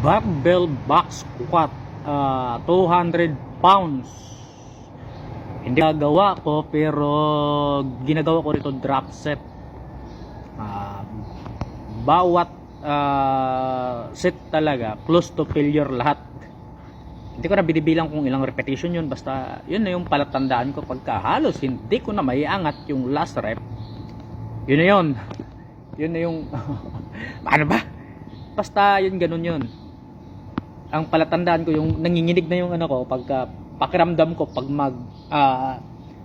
barbell box squat, 200 pounds. Hindi gagawa ko, pero ginagawa ko rito drop set. Bawat set talaga close to failure lahat. Hindi ko na binibilang kung ilang repetition yun, basta yun na yung palatandaan ko. Pagka halos hindi ko na maiangat yung last rep, yun na yun. Yun na yung ano ba, basta yun, ganun yun. Ang palatandaan ko yung nanginginig na yung ano ko, pagka pakiramdam ko pag mag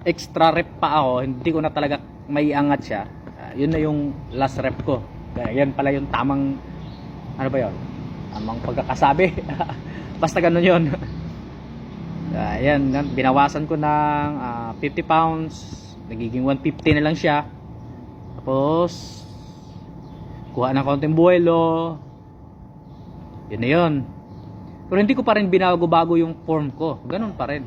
extra rep pa ako, hindi ko na talaga maiangat siya. Yun na yung last rep ko. Kaya yan pala yung tamang, ano ba yun, tamang pagkakasabi. Basta ganun yun. Yan, binawasan ko ng 50 pounds, nagiging 150 na lang siya. Tapos kuha ng konting buwelo, yun na yun. Pero hindi ko pa rin binago-bago yung form ko, ganun pa rin.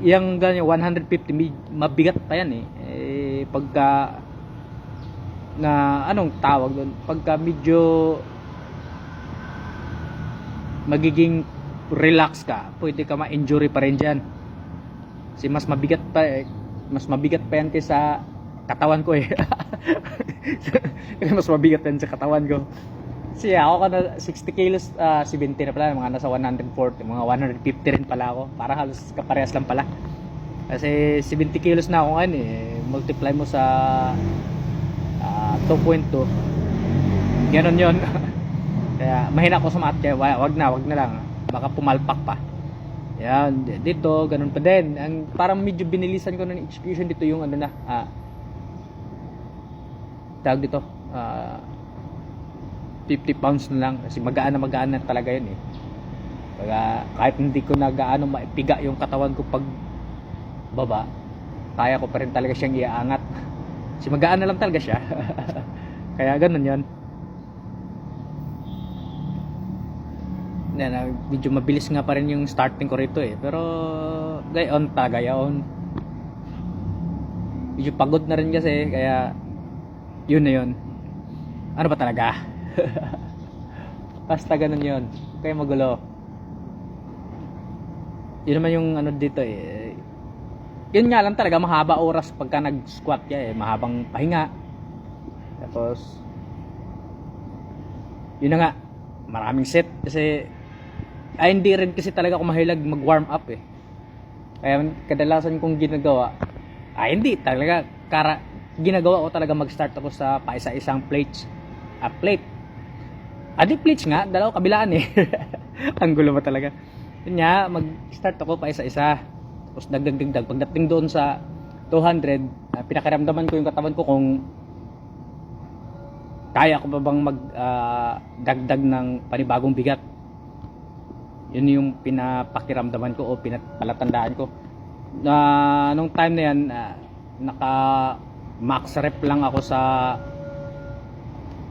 Yung ganyan 150, mabigat pa yan eh. Pagka na anong tawag doon, pagka medyo magiging relax ka, pwede ka ma-injury pa rin dyan. Kasi mas mabigat pa yan kaysa katawan ko eh. Mas mabigat yan sa katawan ko. Kasi ako na 60 kilos, 70 na pala, mga nasa 140, mga 150 rin pala ako. Para halos kaparehas lang pala. Kasi 70 kilos na ako ngayon eh. Multiply mo sa 2.2. Ganon yun. Kaya mahina ako sa math, kaya wag na lang. Baka pumalpak pa. Yan, dito ganun pa din. Parang medyo binilisan ko ng execution dito yung ano na, tawag dito, 50 pounds na lang. Kasi magaan na talaga yun eh. Kahit hindi ko na gaano maipiga yung katawan ko pag baba, kaya ko pa rin talaga siyang iaangat. Kasi magaan na lang talaga siya. Kaya ganun yun. Medyo mabilis nga pa rin yung starting ko rito eh. Pero gayon. Medyo pagod na rin kasi. Kaya yun na yun. Ano ba talaga? Basta ganun yun. Kaya magulo. Yun naman yung ano dito eh. Yun nga lang talaga, mahaba oras pagka nag-squat ka eh. Mahabang pahinga. Tapos yun na nga, maraming set. Kasi hindi rin kasi talaga ako mahilig mag-warm up eh. Kaya kadalasan kong ginagawa, hindi talaga, ginagawa ko talaga mag-start ako sa paisa-isang plate. Di plates nga, dalawa kabilaan eh. Ang gulo ba talaga. Yun nga, mag-start ako paisa-isa. Tapos dagdag. Pagdating doon sa 200, pinakiramdaman ko yung katawan ko kung kaya ko pa bang magdagdag ng panibagong bigat. Yun yung pinapakiramdaman ko o pinapalatandaan ko. Nung time na yan, naka max rep lang ako sa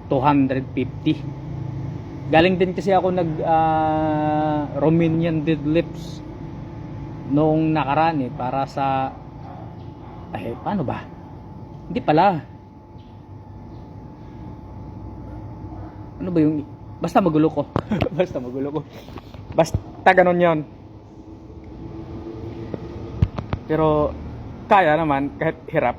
250. Galing din kasi ako nag Romanian deadlifts noong nakaraan eh, para sa paano ba? Hindi pala. Ano ba yung, basta magulo ko. Basta ganun yon. Pero kaya naman kahit hirap.